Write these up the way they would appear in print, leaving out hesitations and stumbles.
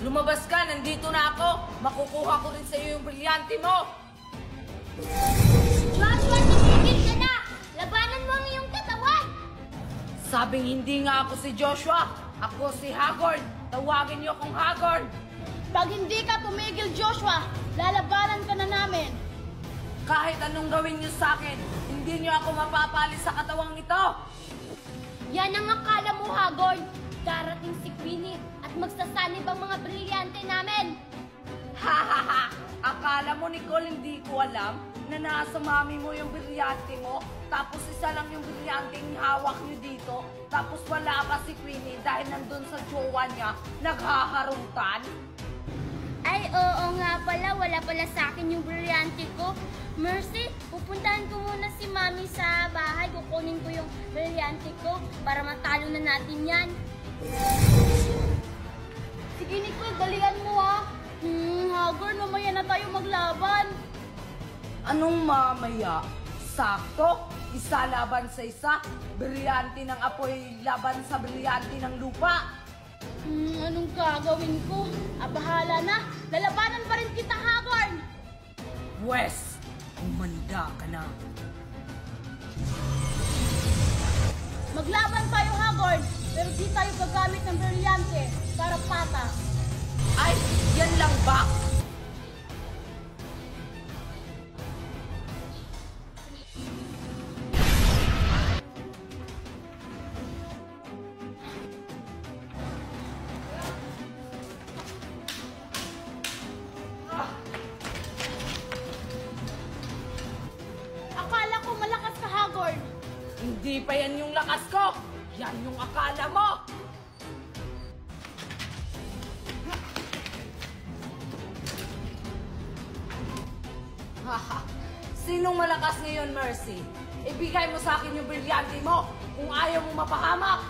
Lumabas ka, nandito na ako. Makukuha ko rin sa iyo yung brilyante mo. Joshua, tumigil ka na! Labanan mo ang iyong katawan! Sabing hindi nga ako si Joshua. Ako si Hagorn. Tawagin niyo akong Hagorn. Pag hindi ka tumigil, Joshua, lalabanan ka na namin. Kahit anong gawin niyo sa akin, hindi niyo ako mapapalis sa katawang ito. Yan ang akala mo, Hagorn. Darating si Queenie at magsasanib ang mga brilyante namin. Hahaha! Akala mo, Nicole, hindi ko alam na nasa mami mo yung brilyante mo, tapos isa lang yung brilyanteng hawak niyo dito, tapos wala pa si Queenie dahil nandun sa jowa niya, naghaharuntan? Ay, oo nga pala. Wala pala sa akin yung brilyante ko. Mercy, pupuntahan ko muna si Mami sa bahay. Kukunin ko yung brilyante ko para matalo na natin yan. Sige, Nicole, dalian mo ha. Hagorn, mamaya na tayo maglaban. Anong mamaya? Sakto? Isa laban sa isa? Brilyante ng apoy laban sa brilyante ng lupa? Anong gagawin ko? Bahala na. Lalabanan pa rin kita, Hagorn. Wes, umanda ka na. Maglaban tayo, Hagorn. Pero di tayo gagamit ng brilyante para patas. Ay, yan lang ba? Akala ko malakas ka, Hagorn. Hindi pa yan yung lakas ko. Yan yung akala mo. Haha. Sinong malakas ngayon, Mercy? Ibigay mo sa akin yung brilyante mo kung ayaw mo mapahamak.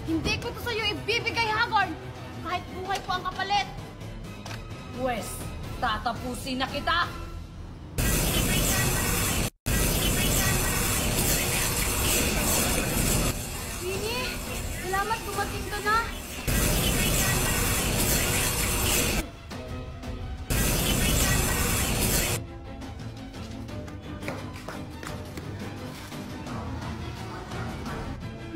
Hindi ko to sa'yo ibibigay, Hagorn. Kahit buhay ko ang kapalit. Wes, tatapusin na kita. Queenie, salamat dumating ka na.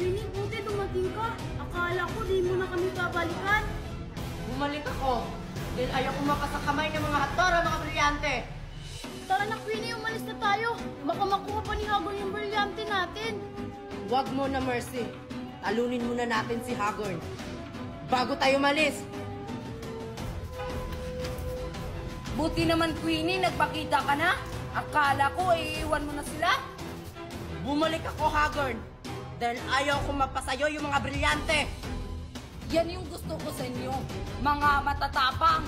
Queenie, buti dumating ka. Akala ko di mo na kami babalikan. Bumalik ako dahil ayaw ko makasakamay ng mga aktora, mga brilyante. Tara na, Queenie, umalis na tayo. Baka makuha pa ni Hagorn yung brilyante natin. Huwag mo na, Mercy. Talunin muna natin si Hagorn bago tayo malis. Buti naman, Queenie, nagpakita ka na. Akala ko, iiwan mo na sila. Bumalik ako, Hagorn, dahil ayaw ko mapasayo yung mga brilyante. Yan yung gusto ko sa inyo, mga matatapang.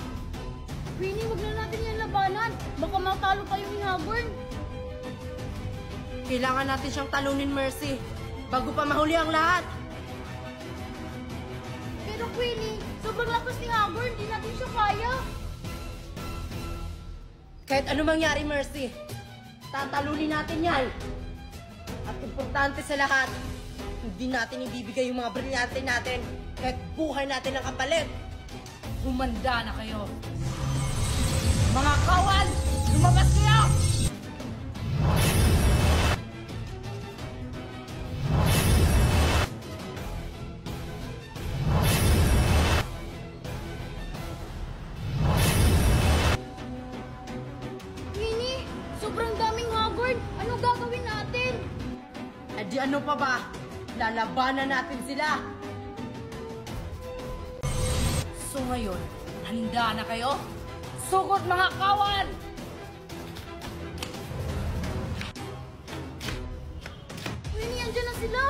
Queenie, wag na natin yan labanan. Baka matalo tayo ni Hagorn. Kailangan natin siyang talunin, Mercy, bago pa mahuli ang lahat. Pero Queenie, sobrang lakas ni Hagorn. Di natin siya kaya. Kahit ano mangyari, Mercy, tatalunin natin yan. At importante sa lahat, hindi natin ibibigay yung mga brilyante natin kahit buhay natin ang kapalit. Humanda na kayo. Mga kawan, lumabas kayo! Queenie, sobrang daming Hagorn. Anong gagawin natin? Di ano pa ba? Lalabanan natin sila. So ngayon, handa na kayo? Sugot mga kawan! Queenie, andyan na sila.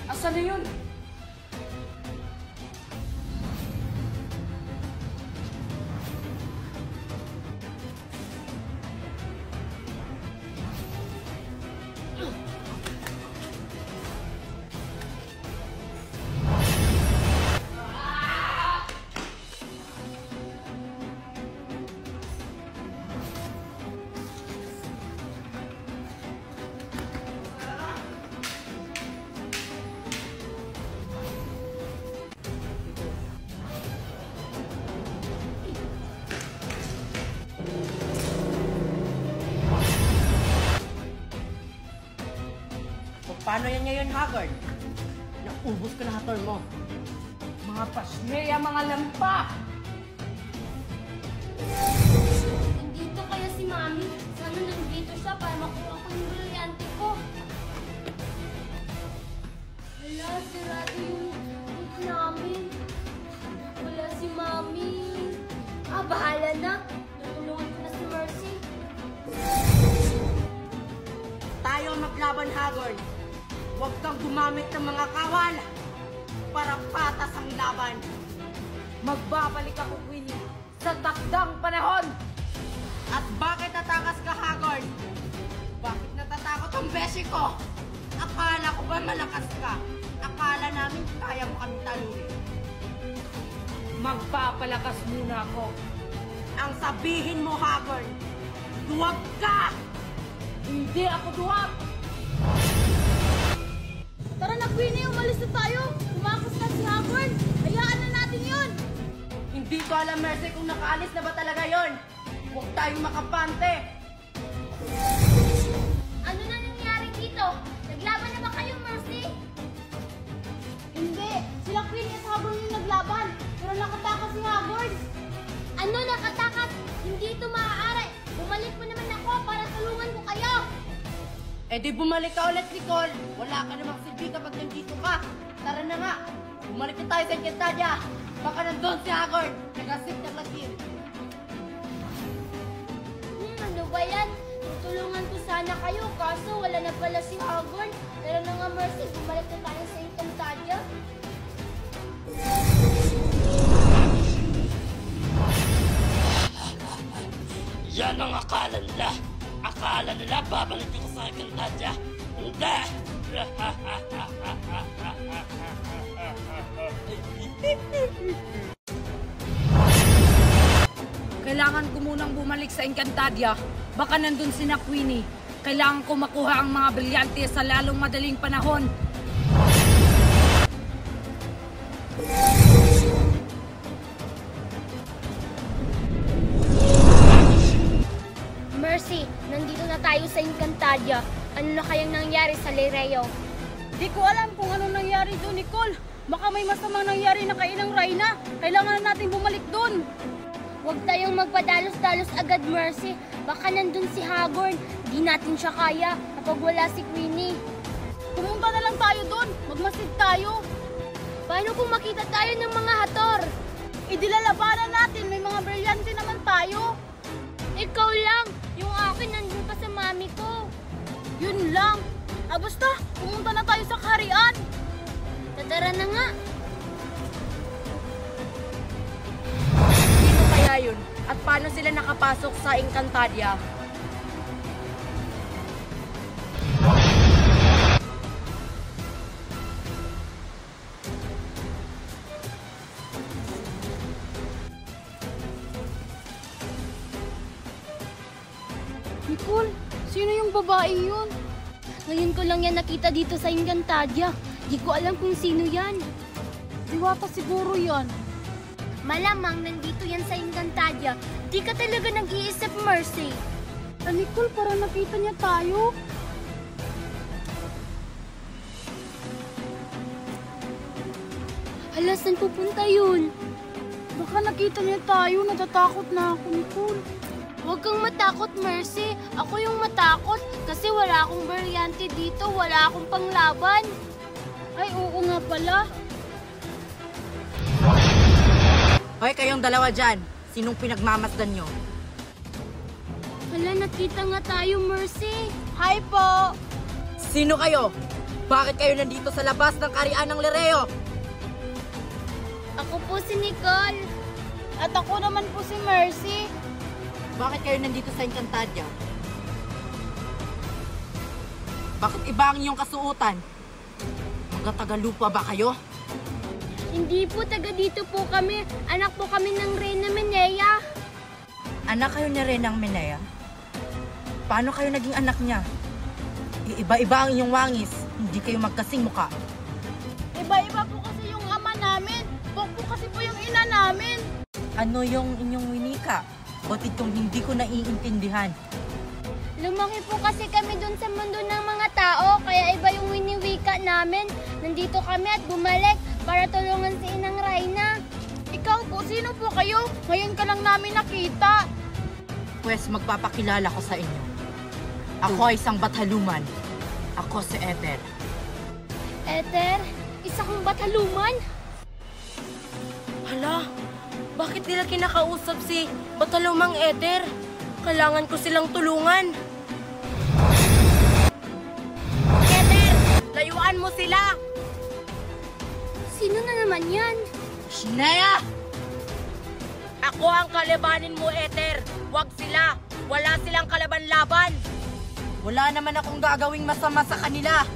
Asan na yun? Paano yan ngayon, Haggard? Naubos ko na hatol mo. Mga pasleya, mga lampa! Nandito kaya si Mami. Sana nandito siya para makuha ko yung brilyante ko. Wala, sirado yung boot namin. Wala si Mami. Bahala na. Tutulungan ko na si Mercy. Tayo maglaban, Haggard. Huwag kang gumamit ng mga kawal para patas ang laban. Magbabalik ako, Queenie, sa takdang panahon! At bakit natakas ka, Haggard? Bakit natatakot ang beshi ko? Akala ko ba malakas ka? Akala namin kaya mo kami talunin. Magpapalakas muna ako. Ang sabihin mo, Haggard, duwag ka! Hindi ako duwag! Tara na, Queenie, umalis na tayo! Umakas na si Haggard! Hayaan na natin yun! Hindi ko alam, Mercy, kung nakaalis na ba talaga yon. Huwag tayong makapante. Ano na nangyari dito? Naglaban na ba kayo, Mercy? Hindi! Sila Queenie at Haggard yung naglaban! Pero nakatakas si Haggard! Ano nakatakas? Hindi ito maaari. Bumalik mo naman ako para tulungan ko kayo. Eh di bumalik ka ulit, Nicole. Wala ka namang silbi kapag nandito ka. Tara na nga. Bumalik na tayo sa Encantadia. Baka nandun si Haggard. Nag-asip ng latin. Ano ba yan? Tutulungan ko sana kayo, kaso wala na pala si Haggard. Pero na nga, Mercy, bumalik na tayo sa Encantadia. Yan ang akala nila. Akala nila babalik ako sa Encantadia. Hindi! Kailangan ko munang bumalik sa Encantadia. Baka nandun si na Queenie. Kailangan ko makuha ang mga brilyante sa lalong madaling panahon. Mercy, nandito na tayo sa Encantadia. Ano na kayang nangyari sa Lireo? Di ko alam kung ano nangyari doon, Nicole. Baka may masamang nangyari na kay Inang Reyna. Kailangan na natin bumalik doon. Huwag tayong magpadalos-dalos agad, Mercy. Baka nandun si Haggard. Di natin siya kaya kapag wala si Queenie. Pumunta na lang tayo doon. Magmasid tayo. Paano kung makita tayo ng mga hator? Idilalabanan natin. May mga brilyante naman tayo. Ikaw lang. Yung akin nandun pa sa mami ko. Yun lang. Basta, pumunta na tayo sa kaharian. Tatara na nga. Sino kaya yun? At paano sila nakapasok sa Encantadia? Nicole, sino yung babae yun? Ngayon ko lang yan nakita dito sa Encantadia. Di ko alam kung sino yan. Diwata siguro yan. Malamang nandito yan sa Encantadia. Di ka talaga nag-iisip, Mercy. Nicole, parang nakita niya tayo. Hala, saan pupunta yun? Baka nakita niya tayo. Natatakot na ako, Nicole. Huwag kang matakot, Mercy. Ako yung matakot kasi wala akong brilyante dito. Wala akong panglaban. Ay, oo nga pala. Hoy, kayong dalawa dyan. Sinong pinagmamasdan nyo? Hala, nakita nga tayo, Mercy. Hi po! Sino kayo? Bakit kayo nandito sa labas ng kaharian ng Lireo? Ako po si Nicole. At ako naman po si Mercy. Bakit kayo nandito sa Encantadia? Bakit iba ang inyong kasuotan? Mga Tagalupa ba kayo? Hindi po, taga dito po kami. Anak po kami ng Reyna Menea. Anak kayo ni Renang Menea? Paano kayo naging anak niya? Iba-iba ang inyong wangis. Hindi kayo magkasing muka. Iba-iba po kasi yung ama namin. Bok po kasi po yung ina namin. Ano yung inyong winika? Ba't itong hindi ko naiintindihan? Lumaki po kasi kami dun sa mundo ng mga tao, kaya iba yung winiwika namin. Nandito kami at bumalik para tulungan si Inang Reyna. Ikaw po, sino po kayo? Ngayon ka lang namin nakita. Pwes, magpapakilala ko sa inyo. Ako ay isang Bataluman. Ako si Ether. Ether, isa kong Bataluman? Hala, bakit nila kinakausap si Batalumang Ether? Kailangan ko silang tulungan. Ether, layuan mo sila! Sino na naman yan? Shinea! Ako ang kalabanin mo, Ether. Huwag sila. Wala silang kalaban-laban. Wala naman akong gagawing masama sa kanila.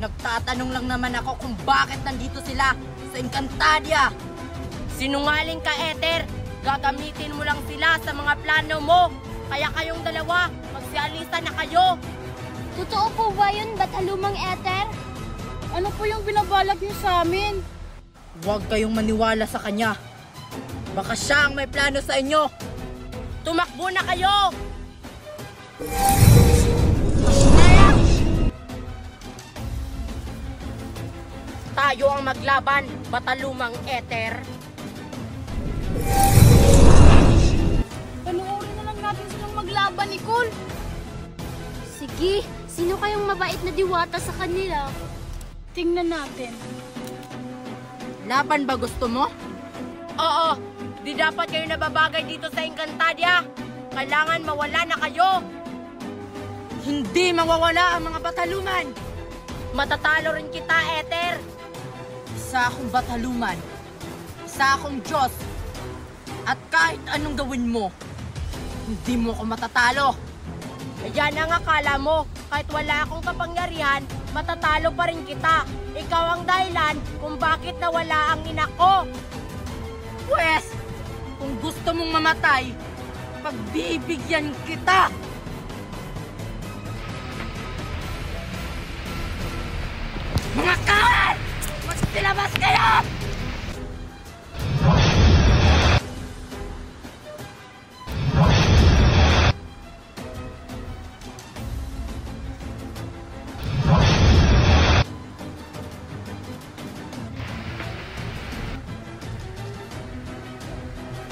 Nagtatanong lang naman ako kung bakit nandito sila sa Encantadia. Sinungaling ka, Ether. Gagamitin mo lang sila sa mga plano mo. Kaya kayong dalawa, magsialisa na kayo. Totoo po ba yun, Batalumang Ether? Ano po yung binabalak niyo sa amin? Huwag kayong maniwala sa kanya. Baka siya ang may plano sa inyo. Tumakbo na kayo! Tayo ang maglaban, Batalumang Ether. Panoorin na lang natin silang maglaban, Nicole. Sige, sino kayong mabait na diwata sa kanila? Tingnan natin. Laban ba gusto mo? Oo, di dapat kayo nababagay dito sa Encantadia. Kailangan mawala na kayo. Hindi mawawala ang mga Bataluman. Matatalo rin kita, Ether. Isa akong Bataluman. Isa akong Diyos. At kahit anong gawin mo, hindi mo ako matatalo. Ayan ang akala mo. Kahit wala akong kapangyarihan, matatalo pa rin kita. Ikaw ang dahilan kung bakit nawala ang ina ko. Pwes, kung gusto mong mamatay, pagbibigyan kita. Mga kawal! Magsilabas kayo!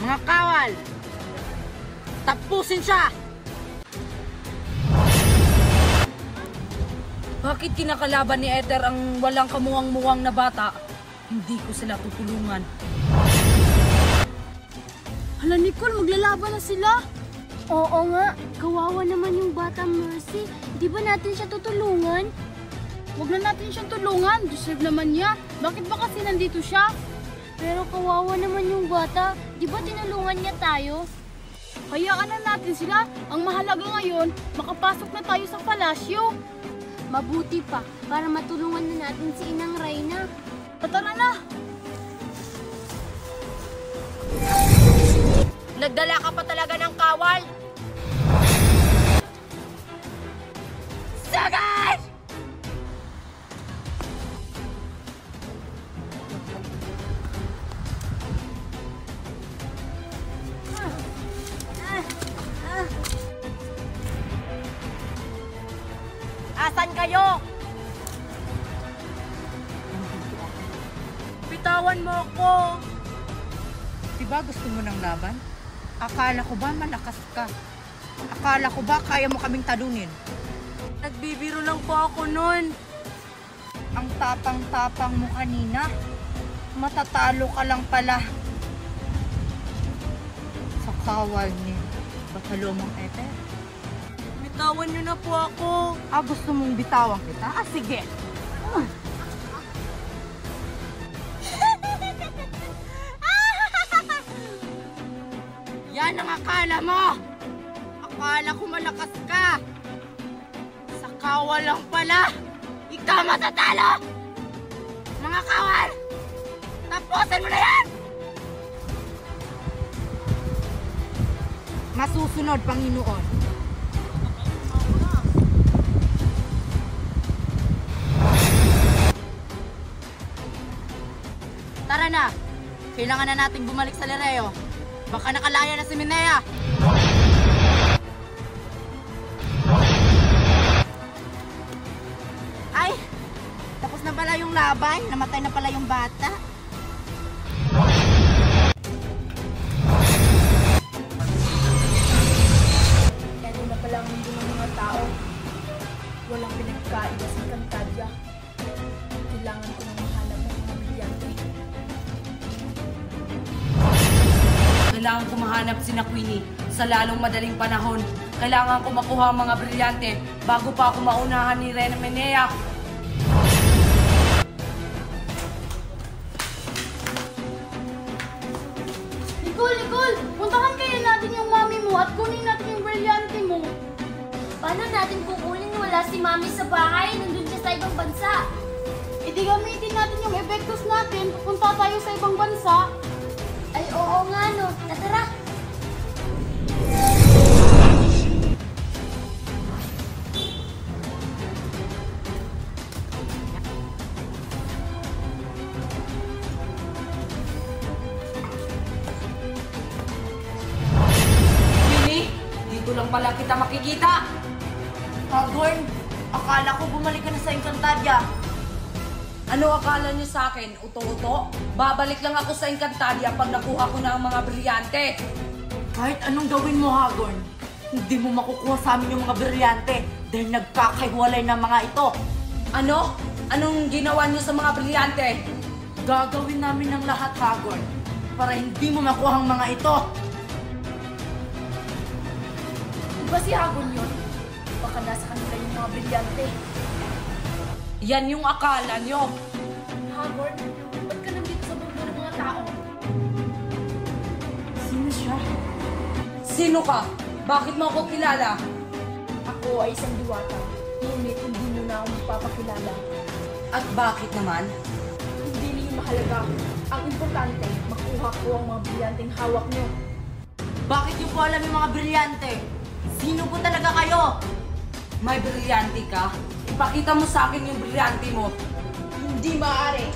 Mga kawal! Tapusin siya! Bakit kinakalaban ni Ether ang walang kamuwang-muwang na bata? Hindi ko sila tutulungan. Hala, Nicole, maglalaban na sila. Oo nga, kawawa naman yung bata Mercy. Di ba natin siya tutulungan? Huwag na natin siyang tulungan. Deserve naman niya. Bakit ba kasi nandito siya? Pero kawawa naman yung bata. Di ba tinulungan niya tayo? Hayaan na natin sila. Ang mahalaga ngayon, makapasok na tayo sa palasyo. Mabuti pa, para matulungan na natin si Inang Reyna. Tara na. Nagdala ka pa talaga ng kawal. Sagay! Asan kayo? Bitawan mo ako. Diba gusto mo ng laban? Akala ko ba malakas ka? Akala ko ba kaya mo kaming talunin? Nagbibiro lang po ako nun. Ang tapang-tapang mo kanina. Matatalo ka lang pala. Sa kawal ni Batalumang Ether. Bitawan niyo na po ako. Gusto mong bitawan kita? Sige. Yan ang akala mo. Akala ko malakas ka. Sa kawal lang pala. Ikaw matatalo. Mga kawal, tapusin mo na yan. Masusunod, Panginoon. Tara na! Kailangan na nating bumalik sa Lereo. Baka nakalaya na si Minea. ng laban. Namatay na pala yung bata. Ito na pala ang mundo ng mga tao. Walang pinagkaiba sa Encantadia. Kailangan ko nang mahanap ng mga brilyante. Kailangan ko mahanap si Queenie sa lalong madaling panahon. Kailangan ko makuha ang mga brilyante bago pa ako maunahan ni Rena Menea. Nicole! Puntahan kaya natin yung mami mo at kunin natin yung brilyante mo. Paano natin kukunin? Wala si Mami sa bahay. Nandun siya sa ibang bansa. E di gamitin natin yung epektos natin. Pupunta tayo sa ibang bansa. Ay, oo nga no. Tara! Queenie, dito lang pala kita makikita. Hagorn, akala ko bumalik ka na sa Encantadia. Ano akala niyo sa akin? Uto-uto? Babalik lang ako sa Encantadia pag nakuha ko na ang mga brilyante. Kahit anong gawin mo, Hagorn, hindi mo makukuha sa amin yung mga brilyante dahil nagkakahiwalay na mga ito. Ano? Anong ginawa niyo sa mga brilyante? Gagawin namin ang lahat, Hagorn, para hindi mo makuha ang mga ito. Diba si Hagon yun? Baka nasa kanila yung mga brilyante. Yan yung akala niyo. Hagon, ba't ka nandito sa mundo ng mga tao? Sino siya? Sino ka? Bakit mo ako kilala? Ako ay isang diwata. Ngunit hindi mo na ako magpapakilala. At bakit naman? Hindi niyo mahalaga. Ang importante, makuha ko ang mga brilyanteng hawak niyo. Bakit niyo po alam yung mga brilyante? Sino po talaga kayo? May brilyante ka? Ipakita mo sa akin yung brilyante mo. Hindi maaari.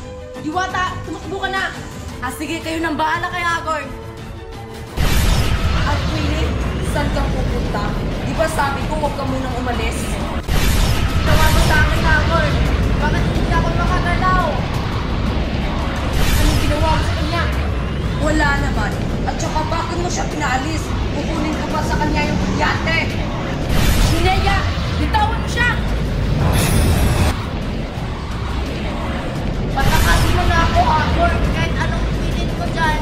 Diwata, tumakbo ka na! Sige, kayo nang bahala kay Hagorn. At Queenie, saan ka pupunta? Di ba sabi ko huwag ka munang umalis? Ginawa mo sa akin, Hagorn. Bakit hindi ako makagalaw? Anong ginawa mo sa kanya? Wala naman. At saka bakit mo siya pinaalis? Kukunin ko pa sa kanya yung brilyante. Mireya, bitawan mo siya! Patakasin mo na ako, Hagorn. Kahit anong pilit ko dyan,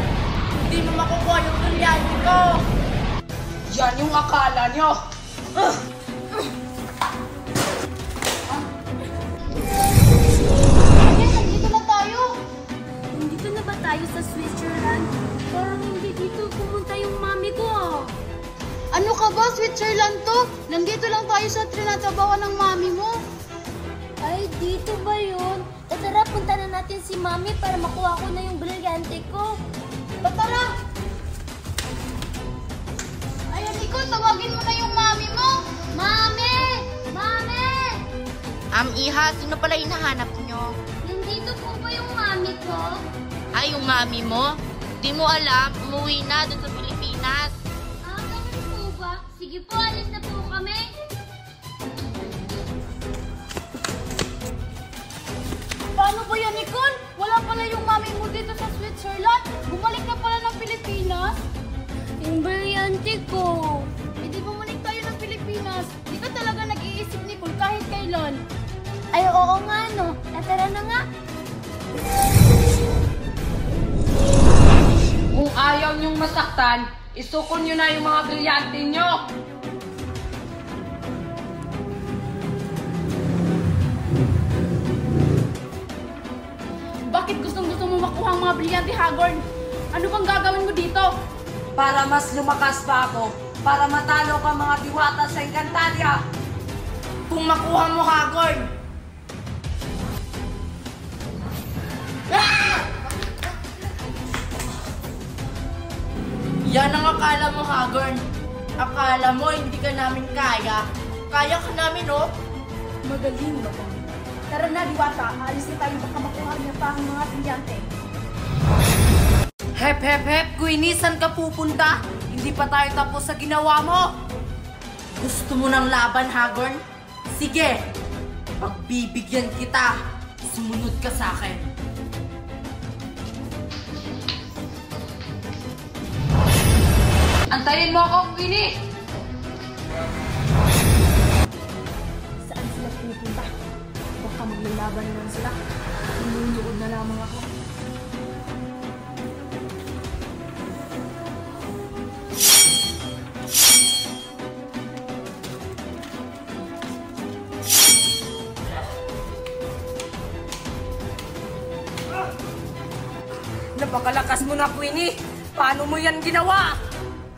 hindi mo makukuha yung brilyante ko. Yan yung akala nyo. Ayan, nandito na tayo! Nandito na ba tayo sa Switzerland? Parang hindi dito pumunta yung mami ko ah. Ano ka ba? Switzerland to? Nandito lang tayo sa trinatabawan ng mami mo. Ay, dito ba yun? Tara, punta na natin si Mami para makuha ko na yung brilyante ko. Tara! Ayan, Nicole, tawagin mo na yung mami mo. Mami! Mami! Iha, sino pala hinahanap nyo? Nandito po ba yung mami ko? Ay, yung mami mo? Di mo alam, umuwi na dun sa Pilipinas. Ah, ganun po ba? Sige po, alis na po kami. Paano ba yan, Nicole? Wala pala yung mami mo dito sa Switzerland. Bumalik na pala ng Pilipinas. Yung brilyante ko. Eh di bumalik tayo ng Pilipinas. Di ka talaga nag-iisip, Nicole, kahit kailan. Ay, oo nga no. Tara na nga. Kung ayaw nyong masaktan, isukon nyo na yung mga brilyante nyo. Bakit gustong-gusto mo makuha ang mga brilyante, Hagorn? Ano bang gagawin mo dito? Para mas lumakas pa ako. Para matalo ka mga diwata sa Encantadia. Kung makuha mo, Hagorn, yan ang akala mo, Hagorn. Akala mo hindi ka namin kaya. Kaya ka namin, oh. Magaling ba? Tara na, Diwata. Alis na tayo. Baka makuha niya pa ang mga brilyante. Hep, hep, hep, Queenie, saan ka pupunta? Hindi pa tayo tapos sa ginawa mo. Gusto mo ng laban, Hagorn? Sige, pagbibigyan kita. Sumunod ka sa akin. Antayin mo ako, Queenie! Saan sila pupunta? Baka maglalaban naman sila. Inunood na lamang ako. Napakalakas mo na, Queenie! Paano mo yan ginawa?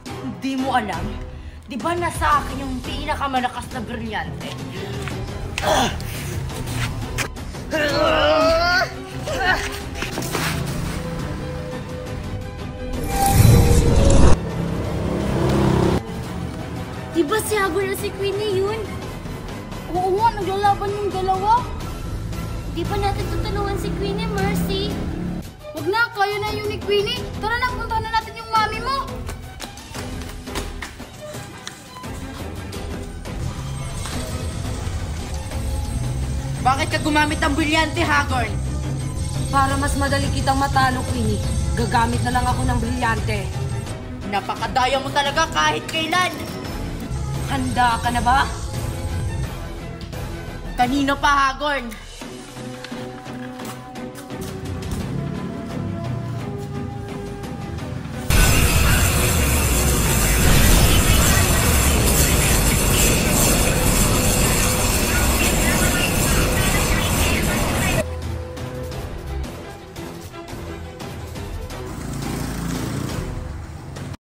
Hindi mo alam? Di ba nasa akin yung pinakamalakas na brilyante? Di ba si Hagor na si Queenie yun? Oo nga, naglalaban yung dalawa. Di ba natin tutulungan si Queenie, Mercy? Huwag na, kaya na yun ni Queenie. Tara na, punta na natin yung mami mo. Bakit ka gumamit ng brilyante, Hagorn? Para mas madali kitang matalo, Queenie, gagamit na lang ako ng brilyante. Napakadaya mo talaga kahit kailan. Handa ka na ba? Kanino pa, Hagorn?